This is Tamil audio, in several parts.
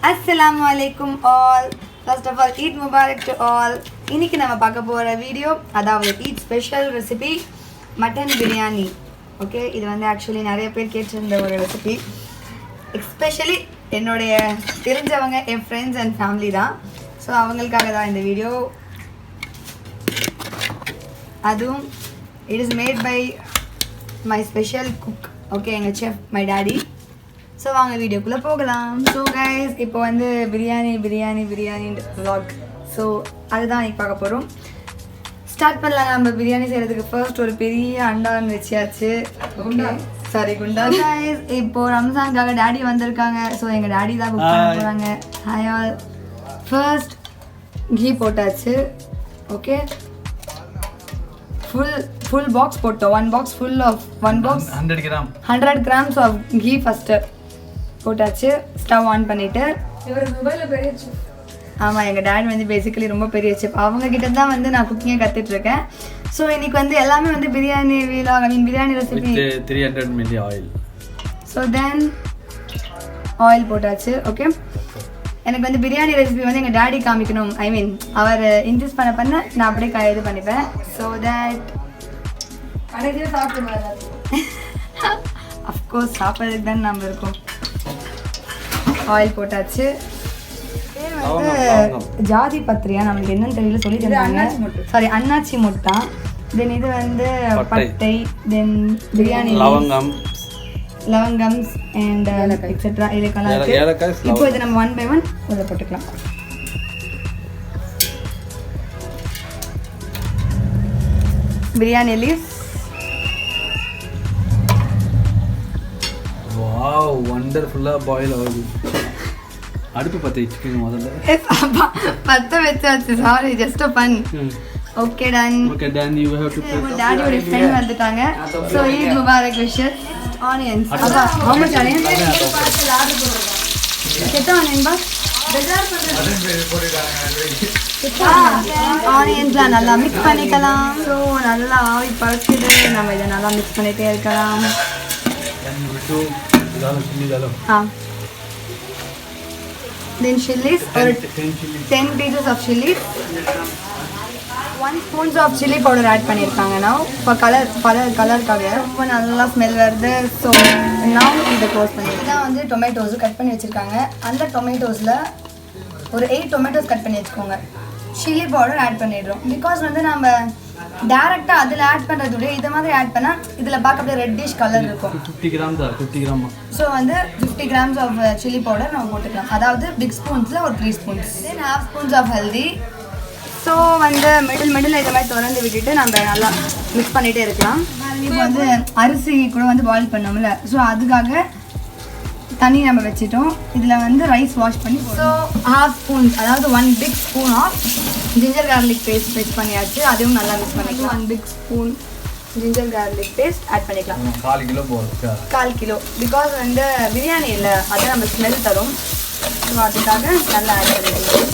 Assalamu alaikum all. First of all, Eid Mubarak to all. இன்னைக்கு நம்ம பார்க்க போற வீடியோ அதாவது Eid special recipe mutton biryani. Okay, இது வந்து ஆக்சுவலி நிறைய பேர் கேட்டிருந்த ஒரு ரெசிபி. எஸ்பெஷலி என்னுடைய தெரிஞ்சவங்க என் ஃப்ரெண்ட்ஸ் அண்ட் ஃபேமிலி தான். ஸோ அவங்களுக்காக தான் இந்த வீடியோ. அதுவும் it is made by my special cook. Okay, எங்கள் செஃப் மை டாடி. ஸோ வாங்க வீடியோக்குள்ளே போகலாம். ஸோ கைஸ், இப்போ வந்து பிரியாணி vlog. ஸோ அதுதான் இன்னைக்கு பார்க்க போகிறோம். ஸ்டார்ட் பண்ணலாம். நம்ம பிரியாணி செய்கிறதுக்கு ஃபர்ஸ்ட் ஒரு பெரிய அண்டான்னு வச்சியாச்சு. குண்டா கைஸ். இப்போ ரம்ஜானுக்காக டாடி வந்திருக்காங்க. ஸோ எங்கள் டாடி தான் குக் பண்ண போகிறாங்க. Hi all. ஃபர்ஸ்ட் கீ போட்டாச்சு. ஓகே, full box போட்டோம். 1 box full of 100 grams of ghee first போட்டாச்சு. ஸ்டவ் ஆன் பண்ணிட்டு ஆமாம், எங்கள் டேட் வந்து பேசிக்கலி ரொம்ப பெரிய செஃப். அவங்க கிட்ட தான் வந்து நான் குக்கிங்கை கற்றுட்டு இருக்கேன். ஸோ இன்னைக்கு வந்து எல்லாமே வந்து biryani vlog, biryani recipe 300 ml oil. So then oil போட்டாச்சு. ஓகே, எனக்கு வந்து பிரியாணி ரெசிபி வந்து எங்கள் டேடி காமிக்கணும். அவர் இன்ட்ரெஸ்ட் பண்ண நான் அப்படியே இது பண்ணிப்பேன். ஸோ தட் அஃப்கோர்ஸ் சாப்பிட்றதுக்கு தான் நம்ம இருக்கோம். ஆயில் போட்டாச்சு. வந்து ஜாதி பத்திரியா, நம்மளுக்கு என்னன்னு தெரியல, சொல்லி தந்தாங்க. சாரி, அன்னாச்சி முட்டா. தென் இது வந்து பட்டை, தென் பிரியாணி லவங்கம்ஸ் அண்ட் எக்ஸெட்ரா. இதுக்கெல்லாம் இருக்கு. இப்போ இது நம்ம 1 by 1 உள்ள போட்டுக்கலாம். பிரியாணி லீவ்ஸ். வாவ், வண்டர்ஃபுல்லா பாயில் ஆகுது. அடுப்பு பத்த வச்சுக்கோங்க முதல்ல. பத்த வச்சாச்சு. Sorry, just fun. Okay done. You have to put டாடியோட ஃப்ரெண்ட் வந்துட்டாங்க. So Eid Mubarak wishes. Onions. அப்பா how much onion? कितना onion बा? ஆனியன்ஸ்லாம் நல்லா மிக்ஸ் பண்ணிக்கலாம். ஸோ நல்லா ஆவி பறக்குது. நம்ம இதை நல்லா மிக்ஸ் பண்ணிட்டே இருக்கலாம். Then chilies, or 10 pieces of chilies. 1 spoon of chili powder add பண்ணிருக்காங்க. now for கலருக்காக ரொம்ப நல்லா ஸ்மெல் வருது. ஸோ now இதை க்ளோஸ் பண்ணிடலாம். வந்து டொமேட்டோஸ் கட் பண்ணி வச்சிருக்காங்க. அந்த டொமேட்டோஸில் ஒரு 8 டொமேட்டோஸ் கட் பண்ணி வச்சுக்கோங்க. சில்லி பவுடர் ஆட் பண்ணிடுறோம். பிகாஸ் வந்து நம்ம டேரெக்டாக அதில் ஆட் பண்ணுறத விட இதை மாதிரி ஆட் பண்ணால் இதில் பார்க்க அப்படியே ரெட்டிஷ் கலர் இருக்கும். 50 கிராம். ஸோ வந்து 50 grams ஆஃப் சில்லி பவுடர் நம்ம போட்டுக்கலாம். அதாவது பிக் ஸ்பூன்ஸில் ஒரு 3 spoons. Then ½ spoons of haldi. So வந்து மிடில் இதை மாதிரி திறந்து விட்டுட்டு நம்ம நல்லா மிக்ஸ் பண்ணிகிட்டே இருக்கலாம். இப்போ வந்து அரிசி கூட வந்து பாயில் பண்ணோம்ல, ஸோ அதுக்காக தண்ணி நம்ம வச்சுட்டோம். இதில் வந்து ரைஸ் வாஷ் பண்ணி, ஸோ ½ spoon, அதாவது 1 big spoon of ginger garlic paste mix பண்ணியாச்சு. அதுவும் நல்லா மிக்ஸ் பண்ணிக்கலாம். 1 big spoon ginger garlic paste add பண்ணிக்கலாம். 1/4 கிலோ போதும். 1/4 கிலோ. பிகாஸ் வந்து பிரியாணி இல்லை, அதை நம்ம ஸ்மெல் தரும். ஸோ அதுக்காக நல்லா ஆட் பண்ணிக்கலாம்.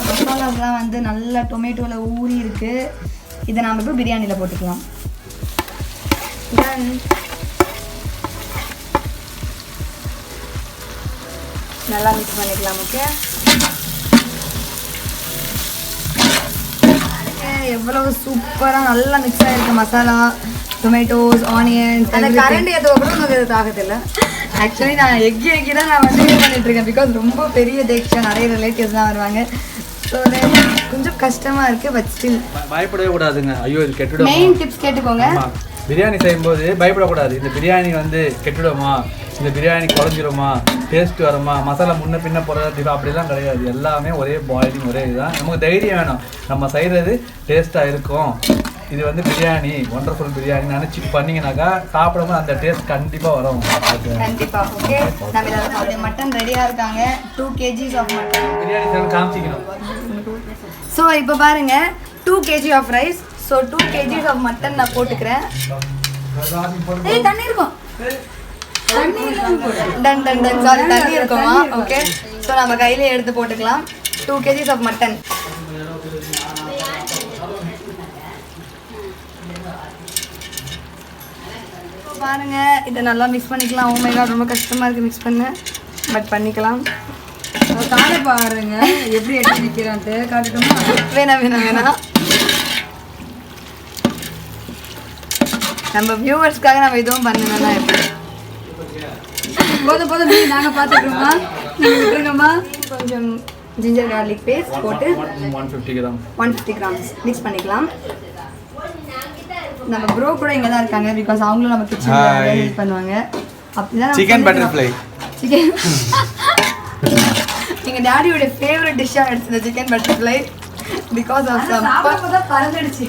மசாலாஸ்லாம் வந்து நல்லா டொமேட்டோவில் ஊறி இருக்குது. இதை நாம் இப்போ பிரியாணியில் போட்டுக்கலாம். தென் நல்லா மிக்ஸ் பண்ணிக்கலாம். ஓகே, எவ்வளவு சூப்பராக நல்லா மிக்ஸ் ஆகிருக்கு மசாலா, டொமேட்டோஸ், ஆனியன்ஸ். அந்த கரண்ட் எதுவும் கூட உங்களுக்கு ஆகதில்லை. ஆக்சுவலி நான் எக்கி தான் நான் வந்து யூஸ் பண்ணிட்டுருக்கேன். பிகாஸ் ரொம்ப பெரிய தேக்ஷா, நிறைய ரிலேட்டிவ்ஸ்லாம் வருவாங்க. ஸோ கொஞ்சம் கஷ்டமாக இருக்குது. பட் ஸ்டில் பயப்படவே கூடாதுங்க. ஐயோ, இது கெட்டுடும். மெயின் டிப்ஸ் கேட்டுக்கோங்க. பிரியாணி செய்யும்போது பயப்படக்கூடாது. இந்த பிரியாணி வந்து கெட்டுடுமா, இந்த பிரியாணி குழஞ்சிருமா, டேஸ்ட் வருமா, மசாலா முன்ன பின்ன போடுறது அப்படிலாம் கிடையாது. எல்லாமே ஒரே பாயிலிங், ஒரே இதுதான். நமக்கு தைரியம் வேணும். நம்ம செய்கிறது டேஸ்ட்டாக இருக்கும். இது வந்து பிரியாணி, ஒண்டர்ஃபுல் பிரியாணி நினச்சி பண்ணிங்கனாக்கா சாப்பிடும்போது அந்த டேஸ்ட் கண்டிப்பாக வரும். கண்டிப்பாக. ஓகே, நம்ம மட்டன் ரெடியாக இருக்காங்க. 2 kgs ஆஃப் மட்டன் பிரியாணி காமிச்சிக்கணும். ஸோ இப்போ பாருங்கள், 2 kg of rice. So 2 kgs of mutton நான் போட்டுக்கிறேன். தண்ணி இருக்கும். சாரி, தண்ணி இருக்குமா? ஓகே, ஸோ நம்ம கையிலே எடுத்து போட்டுக்கலாம். 2 kgs ஆஃப் மட்டன். பாருங்க, இதை நல்லா மிக்ஸ் பண்ணிக்கலாம். ஓ மை காட், ரொம்ப கஷ்டமாக இருக்குது மிக்ஸ் பண்ண. பட் பண்ணிக்கலாம். காலை பாருங்க எப்படி எடுத்து நிற்கிறான்ட்டு காட்டுட்டோமா? வேணாம். நம்ம வியூவர்ஸ்க்காக நம்ம எதுவும் பண்ணணும்னா எப்படி? போதும் நாங்கள் பார்த்துக்கிறோமா, நீங்கள் விட்டுருங்கம்மா. கொஞ்சம் ஜிஞ்சர் கார்லிக் பேஸ்ட் போட்டு 150 கிராம்ஸ் மிக்ஸ் பண்ணிக்கலாம். நம்ம ப்ரோ கூட இங்கே தான் இருக்காங்க, பிகாஸ் அவங்களும் நம்ம கிச்சனில் ஹெல்ப் பண்ணுவாங்க. அப்படிதான் சிக்கன் பட்டர்ஃப்ளை. சிக்கன் எங்கள் டேடியோட ஃபேவரட் டிஷ்ஷாக எடுத்தது சிக்கன் பட்டர்ஃப்ளை. பிகாஸ் ஆஃப் பறந்துடுச்சு,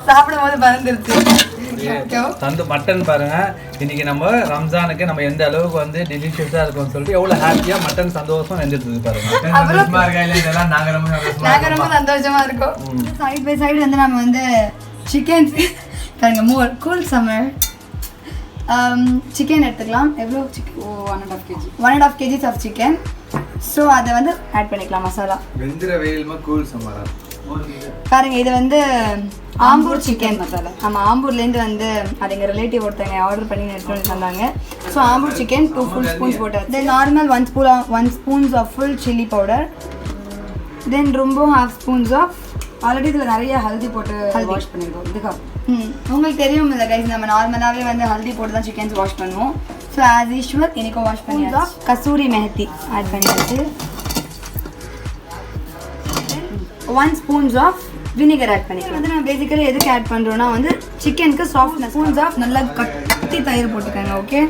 சாப்பிடும்போது பறந்துருச்சு. தந்து மட்டன் பாருங்க. இன்னைக்கு நம்ம ரம்ஜானுக்கு நம்ம எந்த அளவுக்கு வந்து டெலிஷியஸா இருக்கும்னு சொல்லிட்டு எவ்வளவு ஹாப்பியா மட்டன் சந்தோஷம் வெந்துட்டு பாருங்க. இதெல்லாம் நாங்க ரொம்ப சந்தோஷமா இருக்கும். சைட் பை சைடு வந்து நம்ம வந்து சிக்கன் பாருங்க. மோர் கூல் சம்மர் சிக்கன் எடுத்துக்கலாம். எவ்வளோ chicken? 1.5 kg of chicken. So அதை வந்து ஆட் பண்ணிக்கலாம் மசாலா. வெந்திர வெயில்மா கூல் சம்மரா பாருங்க. இது வந்து ஆம்பூர் சிக்கன் மசாலா. ஆமாம், ஆம்பூர்லேருந்து வந்து அது எங்கள் ரிலேட்டிவ் ஒருத்தவங்க ஆர்டர் பண்ணி எடுத்துகிட்டு வந்து தந்தாங்க. So Ambur chicken 2 full spoons போட்டார். Then normal 1 spoons of full chilli powder. Then ரொம்ப 1/2 spoons ஆஃப் ஆல்ரெடி இதில் நிறைய ஹல்தி போட்டு வாஷ் பண்ணிடுவோம். இதுக்காக உங்களுக்கு தெரியும் இல்லை கைஸ், நம்ம நார்மலாகவே வந்து ஹல்தி போட்டு தான் சிக்கன்ஸ் வாஷ் பண்ணுவோம். ஸோ ஆஸ் யூஷுவல் இன்றைக்கும் வாஷ் பண்ணி கசூரி மெஹத்தி ஆட் பண்ணியாச்சு. 1 spoons ஆஃப் வினிகர் ஆட் பண்ணிக்கலாம். வந்து நம்ம பேசிக்கலி எதுக்கு ஆட் பண்ணுறோன்னா வந்து சிக்கனுக்கு சாஃப்ட்னஸ். ஸ்பூன்ஸ் ஆஃப் நல்லா கட்டி தயிர் போட்டுக்கோங்க. ஓகே,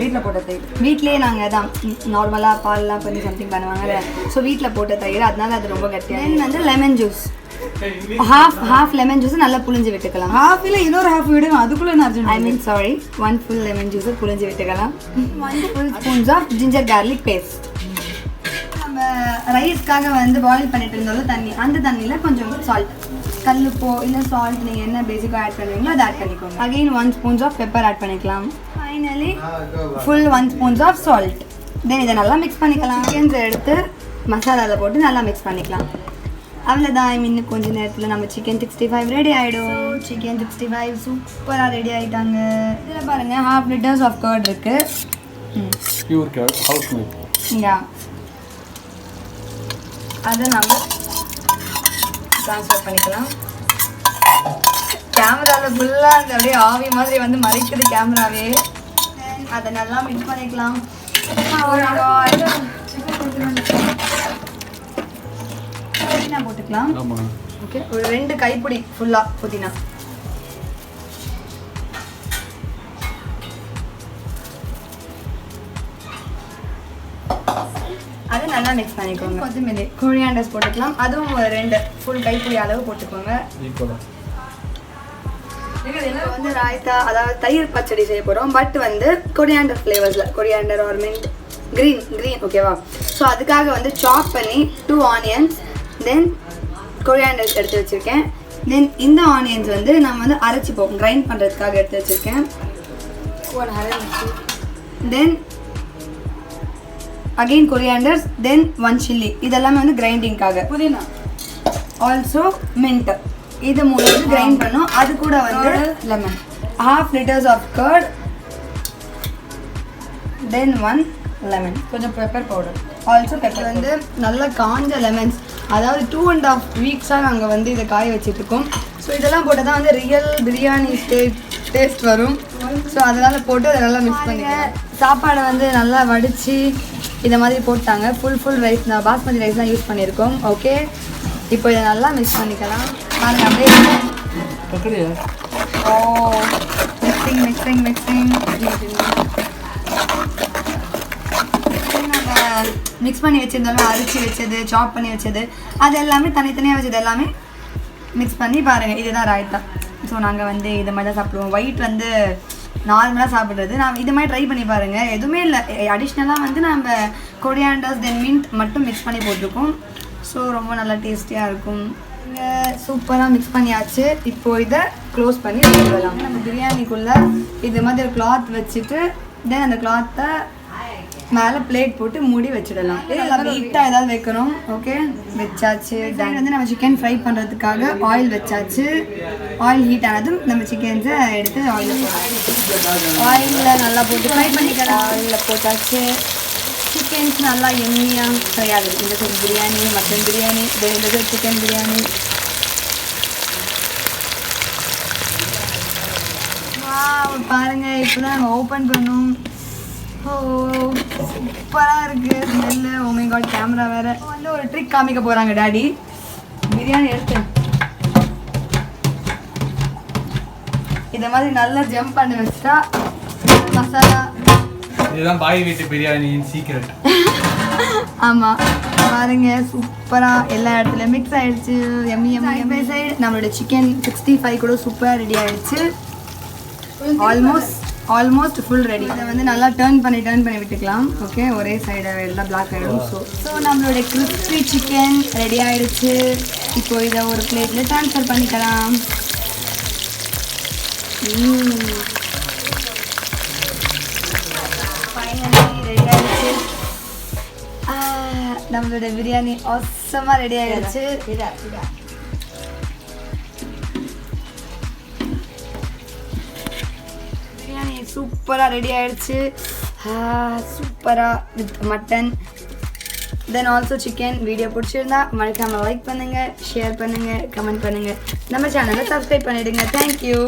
வீட்டில் போட்ட தயிர். வீட்லேயே நாங்கள் தான் நார்மலாக பால்லாம் பண்ணி சம்திங் பண்ணுவாங்கல்ல. ஸோ வீட்டில் போட்ட தயிர், அதனால அது ரொம்ப கட்டியாக. தென் வந்து lemon juice, half lemon juice நல்லா புளிஞ்சு விட்டுக்கலாம். ஹாஃப் இல்லை இன்னொரு ஹாஃப் விடுங்க, அதுக்குள்ளே நான் I mean sorry 1 full lemon ஜூஸை புளிஞ்சு விட்டுக்கலாம். 1 full spoons of ginger garlic paste. நம்ம ரைஸ்க்காக வந்து பாயில் பண்ணிட்டு இருந்தாலும் தண்ணி, அந்த தண்ணியில் கொஞ்சம் சால்ட், கல்லுப்போ இல்லை சால்ட் நீங்கள் என்ன பேசிக்காக ஆட் பண்ணுவீங்களோ அதை ஆட் பண்ணிக்கோங்க. Again 1 spoons of pepper add பண்ணிக்கலாம். Finally full 1 spoons of salt. Then இதை நல்லா மிக்ஸ் பண்ணிக்கலாம். சிக்கன்ஸை எடுத்து மசாலாவில் போட்டு நல்லா மிக்ஸ் பண்ணிக்கலாம். அவ்வளோதான். இன்னும் கொஞ்சம் நேரத்தில் நம்ம சிக்கன் 65 ரெடி ஆகிடும். சிக்கன் 65 சூப்பராக ரெடி ஆகிட்டாங்க. இதில் பாருங்கள் 1/2 liters ஆஃப் கர்ட் இருக்குது. Pure curd, house made. Yeah, அதை நம்ம ட்ரான்ஸ்ஃபர் பண்ணிக்கலாம். கேமராவில் ஃபுல்லாக அந்த அப்படியே ஆவி மாதிரி வந்து மறைக்குது கேமராவே. அதை நல்லா மிக்ஸ் பண்ணிக்கலாம். புதினா போட்டுக்கலாம். ஓகே, ஒரு 2 கைப்பிடி ஃபுல்லாக புதினா. அதை நல்லா மிக்ஸ் பண்ணிக்கோங்க. கொத்தமல்லி, கொரியாண்டர்ஸ் போட்டுக்கலாம். அதுவும் ஒரு 2 full கைப்பிடி அளவு போட்டுக்கோங்க. வந்து ராய்த்தா, அதாவது தயிர் பச்சடி செய்ய போகிறோம். பட் வந்து கொரியாண்டர் ஃப்ளேவர்ஸில், கொரியாண்டர் ஆர் மின்ட், க்ரீன் ஓகேவா. ஸோ அதுக்காக வந்து சாப் பண்ணி 2 ஆனியன்ஸ், தென் கொரியாண்டர்ஸ் எடுத்து வச்சுருக்கேன். தென் இந்த ஆனியன்ஸ் வந்து நம்ம வந்து அரைச்சிப்போம், கிரைண்ட் பண்ணுறதுக்காக எடுத்து வச்சுருக்கேன். தென் அகெயின் கொரியாண்டர்ஸ், தென் 1 chilli. இதெல்லாமே வந்து கிரைண்டிங்காக. புதினா, ஆல்சோ மின்ட், இது 3 கிரைண்ட் பண்ணோம். அது கூட வந்து lemon, 1/2 liters of curd, then 1 lemon, கொஞ்சம் பெப்பர் பவுடர். Also pepper. வந்து நல்லா காஞ்ச லெமன்ஸ், அதாவது 2.5 weeks நாங்கள் வந்து இதை காய வச்சுட்ருக்கோம். ஸோ இதெல்லாம் போட்டால் தான் வந்து ரியல் பிரியாணி டேஸ்ட் வரும். ஸோ அதனால் போட்டு அதை நல்லா மிக்ஸ் பண்ணிக்க. சாப்பாடை வந்து நல்லா வடித்து இதை மாதிரி போட்டாங்க. ஃபுல் ரைஸ், நான் பாஸ்மதி ரைஸ் தான் யூஸ் பண்ணியிருக்கோம். ஓகே, இப்போ இதை நல்லா மிக்ஸ் பண்ணிக்கலாம். பாருங்கள் அப்படியே. ஓ, மிக்சிங் மிக்ஸ் பண்ணி வச்சிருந்தாலும் அரிச்சு வச்சது, சாப் பண்ணி வச்சது, அது எல்லாமே தனித்தனியாக வச்சது எல்லாமே மிக்ஸ் பண்ணி பாருங்கள். இதுதான் ராய்த்தா. ஸோ நாங்கள் வந்து இது மாதிரி தான் சாப்பிடுவோம். ஒயிட் வந்து நார்மலாக சாப்பிட்றது. நான் இது மாதிரி ட்ரை பண்ணி பாருங்கள். எதுவுமே இல்லை, அடிஷ்னலாக வந்து நம்ம கொரியாண்டர்ஸ் தென் மின்ட் மட்டும் மிக்ஸ் பண்ணி போட்டிருக்கோம். ஸோ ரொம்ப நல்லா டேஸ்டியாக இருக்கும். இங்கே சூப்பராக மிக்ஸ் பண்ணியாச்சு. இப்போது இதை க்ளோஸ் பண்ணி வச்சுக்கலாம். நம்ம பிரியாணிக்குள்ளே இது மாதிரி ஒரு கிளாத் வச்சுட்டு தென் அந்த கிளாத்தை மேலே பிளேட் போட்டு மூடி வச்சிடலாம். ஹீட்டாக ஏதாவது வைக்கணும். ஓகே, வச்சாச்சு. தென் வந்து நம்ம சிக்கன் ஃப்ரை பண்ணுறதுக்காக ஆயில் வச்சாச்சு. ஆயில் ஹீட் ஆனதும் நம்ம சிக்கன்ஸை எடுத்து ஆயிலில் போடலாம். ஆயிலில் நல்லா போட்டு ஃப்ரை பண்ணிக்கலாம். ஆயிலில் போட்டாச்சு. சிக்கன்ஸ் நல்லா எம்மியாக ஃப்ரை ஆகுது. இந்த சைடு பிரியாணி, மட்டன் பிரியாணி, இந்த சைடு சிக்கன் பிரியாணி. பாருங்க இப்போதான் நாங்கள் ஓப்பன் பண்ணோம். ஓ சூப்பராக இருக்குது smell. Oh my god, camera வேறு. வந்து ஒரு ட்ரிக் காமிக்க போகிறாங்க டாடி. பிரியாணி எடுத்து இதை மாதிரி நல்லா ஜம்ப் பண்ணி வச்சுட்டா மசாலா. இதுதான் பாய் வீட்டு பிரியாணியின் சீக்ரெட். ஆமாம் பாருங்க சூப்பராக எல்லா இடத்துலையும் மிக்ஸ் ஆகிடுச்சு. எம்மி எம்மி சைடு நம்மளோட சிக்கன் 65 கூட சூப்பராக ரெடி ஆகிடுச்சு. Almost full ready. அதை வந்து நல்லா டர்ன் பண்ணி விட்டுக்கலாம். ஓகே, ஒரே சைடை எல்லாம் பிளாக் ஆகிடும். ஸோ நம்மளோட கிறிஸ்பி சிக்கன் ரெடி ஆகிடுச்சு. இப்போ இதை ஒரு பிளேட்டில் ட்ரான்ஸ்ஃபர் பண்ணிக்கலாம். ஃபைனலி ரெடி ஆகிடுச்சு. நம்மளோட பிரியாணி அவசரமாக ரெடி ஆகிடுச்சு. பிரியாணி சூப்பராக ரெடி ஆகிடுச்சு. சூப்பராக with mutton then also chicken. Video பிடிச்சிருந்தா மறக்காமல் லைக் பண்ணுங்கள், ஷேர் பண்ணுங்கள், கமெண்ட் பண்ணுங்கள், நம்ம சேனலை சப்ஸ்கிரைப் பண்ணிவிடுங்க. தேங்க்யூ.